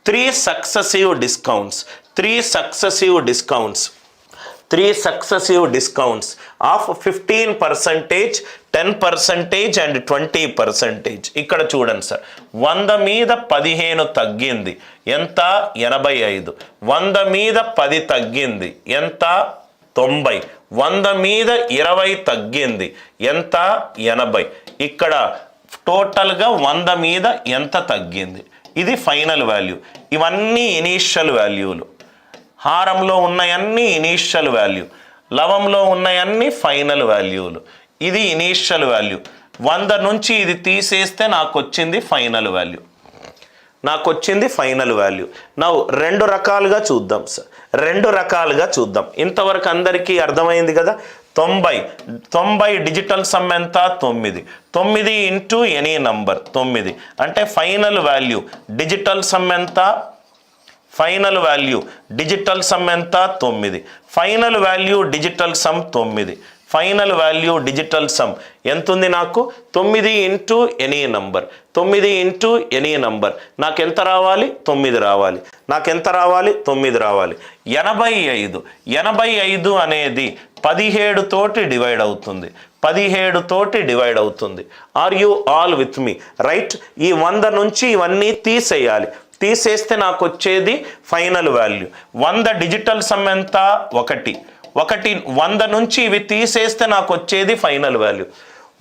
3 successive discounts of 15%, 10% and 20%. ఇక్కడ చూడండి sir, 100 మీద 15 తగ్గింది ఎంత? 85. 100 మీద 10 తగ్గింది ఎంత? 90. 100 మీద 20 తగ్గింది ఎంత? 80. ఇక్కడ టోటల్గా 100 మీద ఎంత తగ్గింది? ఇది ఫైనల్ వాల్యూ. ఇవన్నీ ఇనీషియల్ వాల్యూలు. హారంలో ఉన్నవన్నీ ఇనీషియల్ వాల్యూ, లవంలో ఉన్నవన్నీ ఫైనల్ వాల్యూలు. ఇది ఇనీషియల్ వాల్యూ. 100 నుంచి ఇది తీసేస్తే నాకు వచ్చింది ఫైనల్ వాల్యూ. నౌ రెండు రకాలుగా చూద్దాం సార్, ఇంతవరకు అందరికీ అర్థమైంది కదా. 90 డిజిటల్ సమ్ ఎంత? 9. 9 ఇంటూ ఎనీ నంబర్ 9 అంటే ఫైనల్ వాల్యూ డిజిటల్ సమ్ ఎంత? ఫైనల్ వాల్యూ డిజిటల్ సమ్ ఎంత? 9. Final value digital sum 9. Final value digital sum ఎంత ఉంది నాకు? 9 into any number. 9 into any number నాకు ఎంత రావాలి? 9 రావాలి. 9 రావాలి. 85 అనేది 17 తోటి డివైడ్ అవుతుంది. Are you all with me? Right. ఈ 100 నుంచి ఇవన్నీ తీసేయాలి. తీసేస్తే నాకు వచ్చేది ఫైనల్ వాల్యూ. 100 డిజిటల్ సమ్ ఎంత? 1. 100 నుంచి ఇవి తీసేస్తే నాకు వచ్చేది ఫైనల్ వాల్యూ.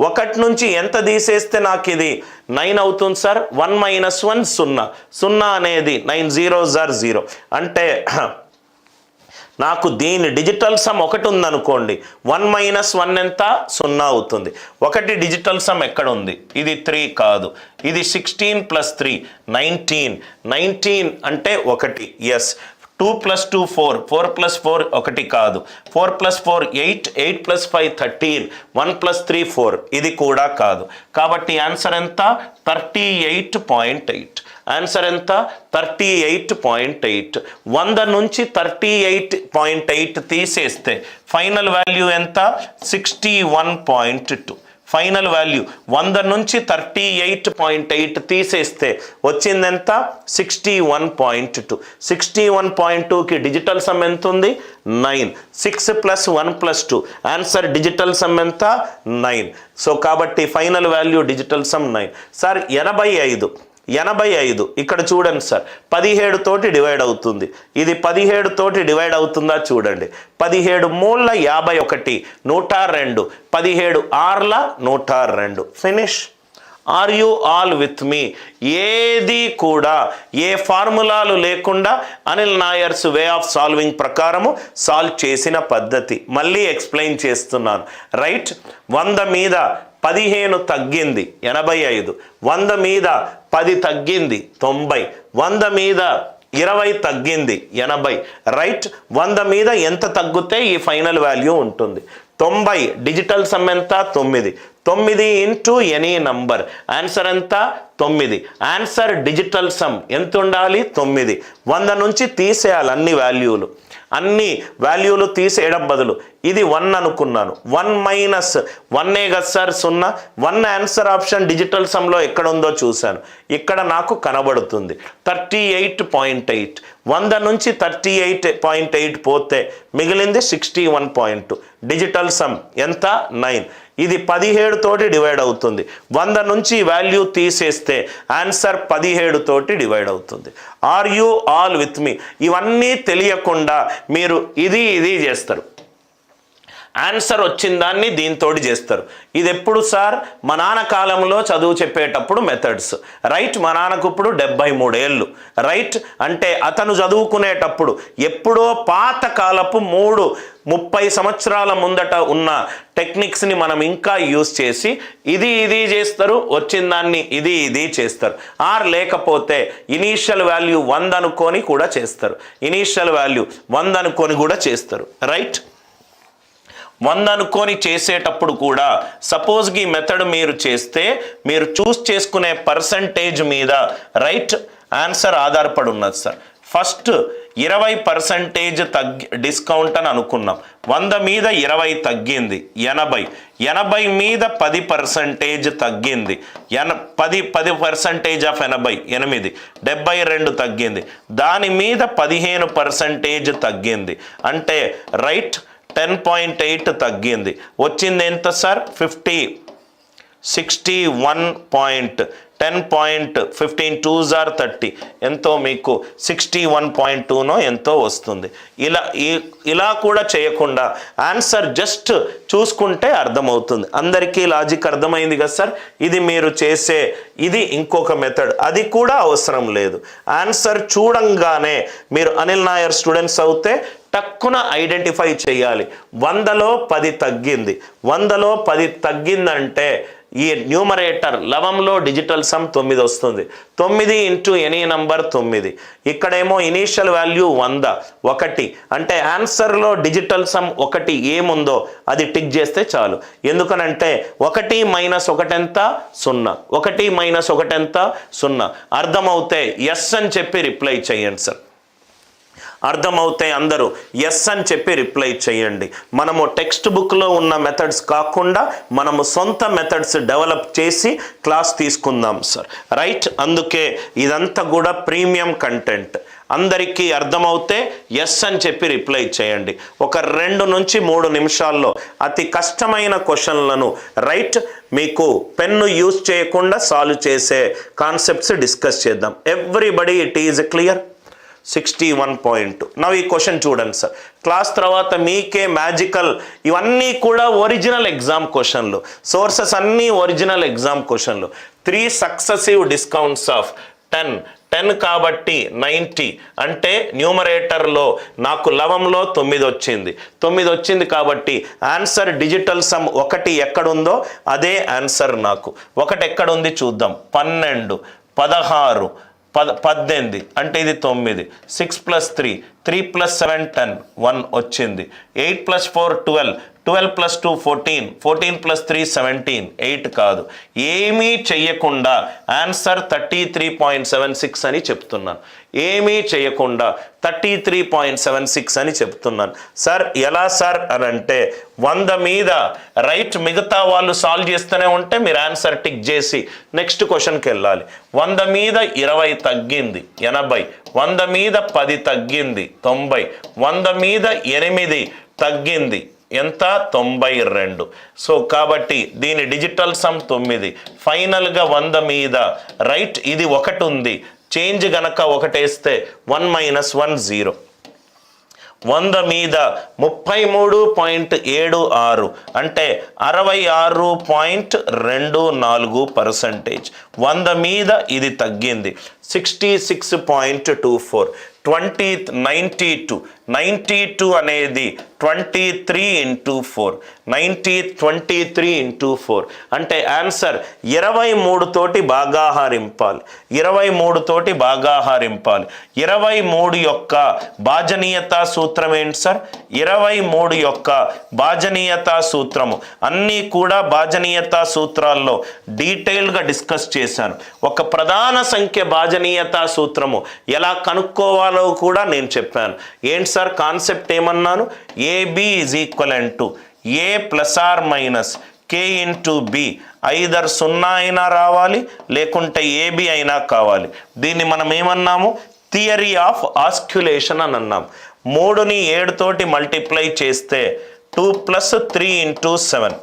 1 నుంచి ఎంత తీసేస్తే నాకు ఇది 9 అవుతుంది సార్. 1 - 1 0. 0 అనేది 9 0s are 0 అంటే నాకు దీని డిజిటల్ సమ్ 1 ఉందనుకోండి. 1 - 1 ఎంత? 0 అవుతుంది. 1 డిజిటల్ సమ్ ఎక్కడ ఉంది? ఇది 3 కాదు, ఇది 16 + 3 19. 19 అంటే 1. ఎస్. 2 + 2 4. 4 + 4 1 కాదు. 4 + 4 8. 8 + 5 13. 1 + 3 4. ఇది కూడా కాదు. కాబట్టి ఆన్సర్ ఎంత? 38.8. ఆన్సర్ ఎంత? 38.8. 100 నుంచి 38.8 తీసేస్తే ఫైనల్ వాల్యూ ఎంత? 61.2. ఫైనల్ వాల్యూ 100 నుంచి 38.8 తీసేస్తే వచ్చిందెంత? 61.2. 61.2కి డిజిటల్ సమ్ ఎంత ఉంది? 9. 6 + 1 + 2 ఆన్సర్ డిజిటల్ సమ్ ఎంత? 9. సో కాబట్టి final value digital sum 9. Sir 85 ఇక్కడ చూడండి సార్, 17 తోటి డివైడ్ అవుతుంది. ఇది 17 తోటి డివైడ్ అవుతుందా? చూడండి. 17 మూల 51 102. 17 ఆర్ల 102. Finish. Are you all with me? ఏది కూడా ఏ ఫార్ములాలు లేకుండా Anil Nair's way of solving ప్రకారము సాల్వ్ చేసిన పద్ధతి మళ్ళీ ఎక్స్ప్లెయిన్ చేస్తున్నాను. రైట్. 100 మీద 15 తగ్గింది 85. 100 మీద 10 తగ్గింది 90. 100 మీద 20 తగ్గింది 80. రైట్. 100 మీద ఎంత తగ్గితే ఈ ఫైనల్ వాల్యూ ఉంటుంది? 90 డిజిటల్ సమ్ ఎంత? 9. 9 ఇంటూ ఎనీ నంబర్ ఆన్సర్ ఎంత? 9. ఆన్సర్ డిజిటల్ సమ్ ఎంత ఉండాలి? 9. 100 నుంచి తీసేయాలి అన్ని వాల్యూలు తీసేయడం బదులు ఇది 1 అనుకున్నాను. 1 - 1 కదా సార్ 0. 1 ఆన్సర్ ఆప్షన్ డిజిటల్ సమ్లో ఎక్కడ ఉందో చూశాను. ఇక్కడ నాకు కనబడుతుంది 38.8. 100 నుంచి 38.8 పోతే మిగిలింది 61.2. డిజిటల్ సమ్ ఎంత? 9. ఇది 17 తోటి డివైడ్ అవుతుంది. 100 నుంచి వాల్యూ తీసేస్తే ఆన్సర్ 17 తోటి డివైడ్ అవుతుంది. ఆర్ యూ ఆల్ విత్ మీ? ఇవన్నీ తెలియకుండా మీరు ఇది చేస్తారు. ఆన్సర్ వచ్చిన దాన్ని దీంతోటి చేస్తారు. ఇది ఎప్పుడు సార్? మా నాన్న కాలంలో చదువు చెప్పేటప్పుడు మెథడ్స్. రైట్. మా నాన్నకు ఇప్పుడు 73 ఏళ్ళు. రైట్. అంటే అతను చదువుకునేటప్పుడు ఎప్పుడో పాత కాలపు 30 సంవత్సరాల ముందట ఉన్న టెక్నిక్స్ని మనం ఇంకా యూస్ చేసి ఇది చేస్తారు, వచ్చిన దాన్ని ఇది చేస్తారు. ఆర్ లేకపోతే ఇనీషియల్ వాల్యూ 100 అనుకొని కూడా చేస్తారు. రైట్. 100 అనుకొని చేసేటప్పుడు కూడా సపోజ్కి ఈ మెథడ్ మీరు చేస్తే మీరు చూస్ చేసుకునే పర్సంటేజ్ మీద రైట్ ఆన్సర్ ఆధారపడి ఉన్నది సార్. ఫస్ట్ 20% డిస్కౌంట్ అని అనుకున్నాం. 100 మీద 20 తగ్గింది 80. 80 మీద 10% తగ్గింది 10% ఆఫ్ 80 8. 72 తగ్గింది. దాని మీద 15% తగ్గింది. అంటే రైట్ 10.8 తగ్గింది. వచ్చింది ఎంత సార్? 61.10.15 2s are 30 ఎంతో మీకు 61.2నో ఎంతో వస్తుంది. ఇలా కూడా చేయకుండా ఆన్సర్ జస్ట్ చూసుకుంటే అర్థమవుతుంది. అందరికీ లాజిక్ అర్థమైంది కదా సార్? ఇది మీరు చేసే ఇది ఇంకొక మెథడ్, అది కూడా అవసరం లేదు. ఆన్సర్ చూడంగానే మీరు అనిల్ నాయర్ స్టూడెంట్స్ అవుతే టక్కున ఐడెంటిఫై చేయాలి. 100లో 10 తగ్గింది. 100లో 10 తగ్గిందంటే ఈ న్యూమరేటర్ లవంలో డిజిటల్ సమ్ 9 వస్తుంది. 9 ఇంటూ ఎనీ నంబర్ 9. ఇక్కడేమో ఇనీషియల్ వాల్యూ 100 1. అంటే ఆన్సర్లో డిజిటల్ సమ్ 1 ఏముందో అది టిక్ చేస్తే చాలు. ఎందుకనంటే 1 మైనస్ 1 ఎంత? 0. 1 మైనస్ 1 ఎంత? 0. అర్థమవుతే ఎస్ అని చెప్పి రిప్లై చేయండి సార్. అర్థమవుతే అందరూ ఎస్ అని చెప్పి రిప్లై చేయండి. మనము టెక్స్ట్ బుక్లో ఉన్న మెథడ్స్ కాకుండా మనము సొంత మెథడ్స్ డెవలప్ చేసి క్లాస్ తీసుకుందాం సార్. రైట్? అందుకే ఇదంతా కూడా ప్రీమియం కంటెంట్. అందరికీ అర్థమవుతే ఎస్ అని చెప్పి రిప్లై చేయండి. ఒక 2 నుంచి 3 నిమిషాల్లో అతి కష్టమైన క్వశ్చన్లను రైట్ మీకు పెన్ను యూజ్ చేయకుండా సాల్వ్ చేసే కాన్సెప్ట్స్ డిస్కస్ చేద్దాం. Everybody it is clear? 61.2. Now ఈ క్వశ్చన్ చూడండి సార్. క్లాస్ తర్వాత మీకే మ్యాజికల్ ఇవన్నీ కూడా ఒరిజినల్ ఎగ్జామ్ క్వశ్చన్లు. సోర్సెస్ అన్నీ ఒరిజినల్ ఎగ్జామ్ క్వశ్చన్లు. 3 సక్సెసివ్ డిస్కౌంట్స్ ఆఫ్ 10 కాబట్టి 90. అంటే న్యూమరేటర్లో నాకు లవంలో 9 వచ్చింది. 9 వచ్చింది కాబట్టి ఆన్సర్ డిజిటల్ సమ్ 1 ఎక్కడుందో అదే ఆన్సర్ నాకు. 1 ఎక్కడుంది చూద్దాం. 12 16 18 అంటే ఇది 9. 6 + 3 3 + 7 10 1 వచ్చింది. 8 + 4 12 12 + 2 14 14 + 3 17 8 కాదు. ఏమీ చెయ్యకుండా ఆన్సర్ 33.76 అని చెప్తున్నాను. ఏమీ చేయకుండా 33.76 అని చెప్తున్నాను. సార్ ఎలా సార్ అని అంటే 100 మీద రైట్ మిగతా వాళ్ళు సాల్వ్ చేస్తూనే ఉంటే మీరు ఆన్సర్ టిక్ చేసి నెక్స్ట్ క్వశ్చన్కి వెళ్ళాలి. 100 మీద 20 తగ్గింది 80. 100 మీద 10 తగ్గింది 90. 100 మీద 8 తగ్గింది ఎంత? 92. సో కాబట్టి దీని డిజిటల్ సమ్ 9. ఫైనల్గా 100 మీద రైట్ ఇది 1 ఉంది. చేంజ్ గనక 1 వేస్తే 1 - 1 0. 100 మీద 33.76 అంటే 66.24%. 100 మీద ఇది తగ్గింది 66.24. 92 అనేది 23 × 4 23 × 4 అంటే ఆన్సర్ 23 తోటి భాగాహారింపాలి. 23 తోటి భాగాహారింపాలి. 23 యొక్క భాజనీయతా సూత్రం ఏంటి సార్? 23 యొక్క భాజనీయతా సూత్రము అన్నీ కూడా భాజనీయతా సూత్రాల్లో డీటెయిల్గా డిస్కస్ చేశాను. ఒక ప్రధాన సంఖ్య భాజనీయతా సూత్రము ఎలా కనుక్కోవాలో కూడా నేను చెప్పాను. ఏంటి సార్ కాన్సెప్ట్ ఏమన్నాను? AB = A ± K × B. Either 0 అయినా రావాలి లేకుంటే AB అయినా కావాలి. దీన్ని మనం ఏమన్నాము? థియరీ ఆఫ్ ఆస్క్యులేషన్ అని అన్నాం. 3ని 7 తోటి మల్టిప్లై చేస్తే 2 + 3 × 7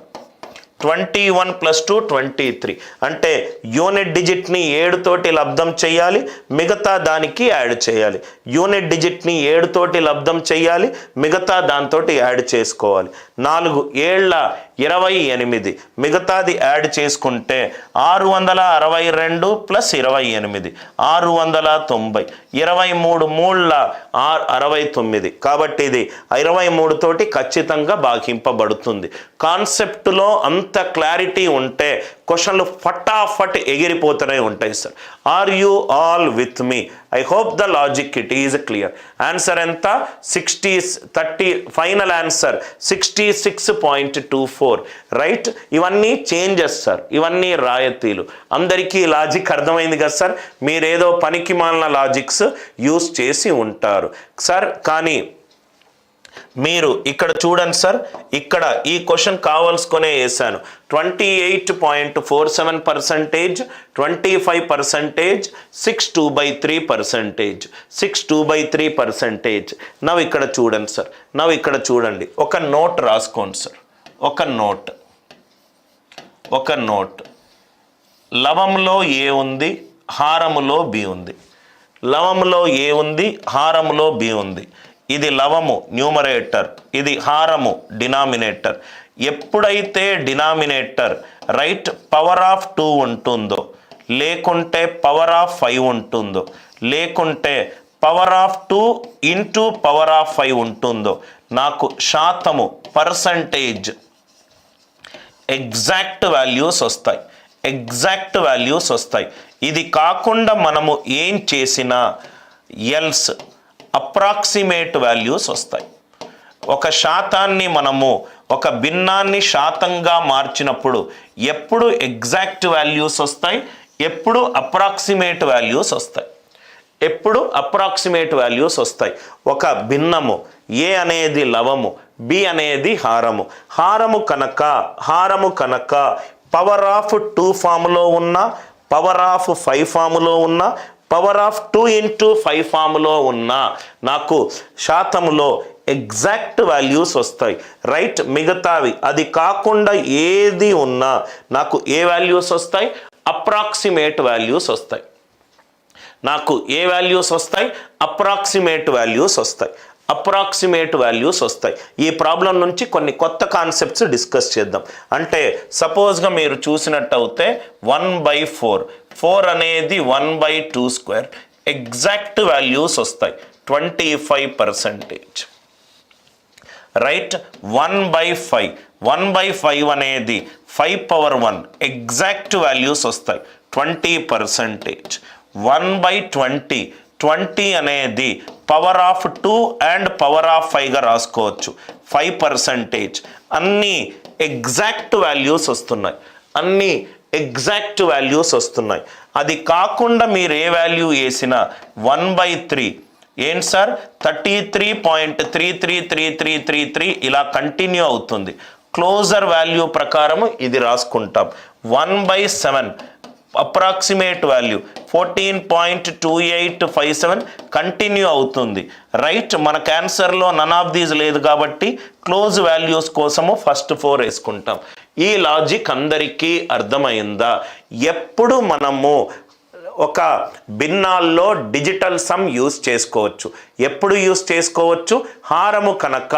21 + 2 23. అంటే యూనిట్ డిజిట్ని 7 తోటి లబ్ధం చేయాలి, మిగతా దానికి యాడ్ చేయాలి. యూనిట్ డిజిట్ని 7 తోటి లబ్ధం చేయాలి, మిగతా దాంతోటి యాడ్ చేసుకోవాలి. 4 ఏళ్ల 28 మిగతాది యాడ్ చేసుకుంటే 662 + 28 690. 23 3ల 69 కాబట్టి ఇది 23 తోటి ఖచ్చితంగా భాగింపబడుతుంది. కాన్సెప్ట్లో అంత క్లారిటీ ఉంటే క్వశ్చన్లు ఫటాఫట్ ఎగిరిపోతూనే ఉంటాయి sir. Are you all with me? I hope the logic it is clear. Answer ఎంత? 30 ఫైనల్ ఆన్సర్ 66.24 రైట్. ఇవన్నీ చేంజెస్ సార్, ఇవన్నీ రాయతీలు. అందరికీ లాజిక్ అర్థమైంది కదా సార్? మీరేదో పనికి మాలిన లాజిక్స్ యూస్ చేసి ఉంటారు సార్. కానీ మీరు ఇక్కడ చూడండి సార్, ఇక్కడ ఈ క్వశ్చన్ కావాల్సుకునే వేసాను. 28.47%, 25%, 6/2/3%, 6/2/3%. నవ్వు ఇక్కడ చూడండి సార్, నవ్వు ఇక్కడ చూడండి. ఒక నోట్ రాసుకోండి సార్, ఒక నోట్. లవంలో ఏ ఉంది, హారములో బి ఉంది. లవంలో ఏ ఉంది, హారములో బి ఉంది. ఇది లవము న్యూమరేటర్, ఇది హారము డినామినేటర్. ఎప్పుడైతే డినామినేటర్ రైట్ పవర్ ఆఫ్ 2 ఉంటుందో, లేకుంటే పవర్ ఆఫ్ 5 ఉంటుందో, లేకుంటే power of 2 into power of 5 ఉంటుందో, నాకు శాతము పర్సంటేజ్ ఎగ్జాక్ట్ వాల్యూస్ వస్తాయి. ఇది కాకుండా మనము ఏం చేసినా ఎల్స్ అప్రాక్సిమేట్ వాల్యూస్ వస్తాయి. ఒక శాతాన్ని మనము ఒక భిన్నాన్ని శాతంగా మార్చినప్పుడు ఎప్పుడు ఎగ్జాక్ట్ వాల్యూస్ వస్తాయి, ఎప్పుడు అప్రాక్సిమేట్ వాల్యూస్ వస్తాయి. ఒక భిన్నము ఏ అనేది లవము, బి అనేది హారము. హారము కనుక పవర్ ఆఫ్ 2 ఫామ్లో ఉన్న, పవర్ ఆఫ్ 5 ఫామ్లో ఉన్న, పవర్ ఆఫ్ 2 ఇంటూ 5 ఫామ్లో ఉన్న నాకు శాతంలో ఎగ్జాక్ట్ వాల్యూస్ వస్తాయి రైట్. మిగతావి అది కాకుండా ఏది ఉన్నా నాకు ఏ వాల్యూస్ వస్తాయి? అప్రాక్సిమేట్ వాల్యూస్ వస్తాయి. నాకు ఏ వాల్యూస్ వస్తాయి? అప్రాక్సిమేట్ వాల్యూస్ వస్తాయి. ఈ ప్రాబ్లం నుంచి కొన్ని కొత్త కాన్సెప్ట్స్ డిస్కస్ చేద్దాం. అంటే సపోజ్గా మీరు చూసినట్టయితే 1/4, 4 అనేది 1/2², ఎగ్జాక్ట్ వాల్యూస్ వస్తాయి 25%. రైట్. 1/5 అనేది 5/1, ఎగ్జాక్ట్ వాల్యూస్ వస్తాయి 20%. 1/20, 20 అనేది power of 2 and power of 5గా రాసుకోవచ్చు 5%. అన్నీ ఎగ్జాక్ట్ వాల్యూస్ వస్తున్నాయి. అది కాకుండా మీరు ఏ వాల్యూ వేసినా 1/3 ఏంటి సార్ 33.333333 ఇలా కంటిన్యూ అవుతుంది. క్లోజర్ వాల్యూ ప్రకారము ఇది రాసుకుంటాం. 1/7 అప్రాక్సిమేట్ వాల్యూ 14.2857 కంటిన్యూ అవుతుంది రైట్. మన క్యాన్సర్లో నన్ ఆఫ్ దీస్ లేదు కాబట్టి క్లోజ్ వాల్యూస్ కోసము ఫస్ట్ 4 వేసుకుంటాం. ఈ లాజిక్ అందరికీ అర్థమైందా? ఎప్పుడు మనము ఒక భిన్నాల్లో డిజిటల్ సమ్ యూస్ చేసుకోవచ్చు. ఎప్పుడు యూస్ చేసుకోవచ్చు? హారము కనుక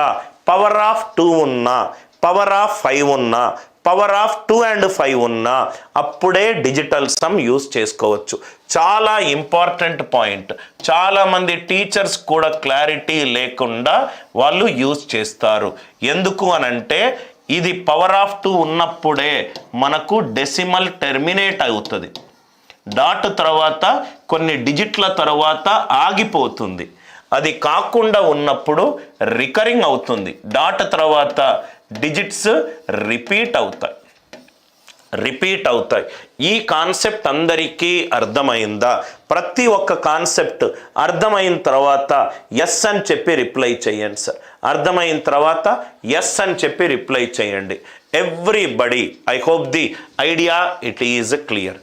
పవర్ ఆఫ్ 2 ఉన్నా, పవర్ ఆఫ్ 5 ఉన్నా, పవర్ ఆఫ్ 2 and 5 ఉన్నా అప్పుడే డిజిటల్ సమ్ యూస్ చేసుకోవచ్చు. చాలా ఇంపార్టెంట్ పాయింట్. చాలామంది టీచర్స్ కూడా క్లారిటీ లేకుండా వాళ్ళు యూస్ చేస్తారు. ఎందుకు అనంటే ఇది పవర్ ఆఫ్ 2 ఉన్నప్పుడే మనకు డెసిమల్ టెర్మినేట్ అవుతుంది. డాట్ తర్వాత కొన్ని డిజిట్ల తర్వాత ఆగిపోతుంది. అది కాకుండా ఉన్నప్పుడు రికరింగ్ అవుతుంది. డాట్ తర్వాత డిజిట్స్ రిపీట్ అవుతాయి. ఈ కాన్సెప్ట్ అందరికీ అర్థమైందా? ప్రతి ఒక్క కాన్సెప్ట్ అర్థమైన తర్వాత ఎస్ అని చెప్పి రిప్లై చేయండి సార్. అర్థమైన తర్వాత ఎస్ అని చెప్పి రిప్లై చేయండి. Everybody, I hope the idea it is clear.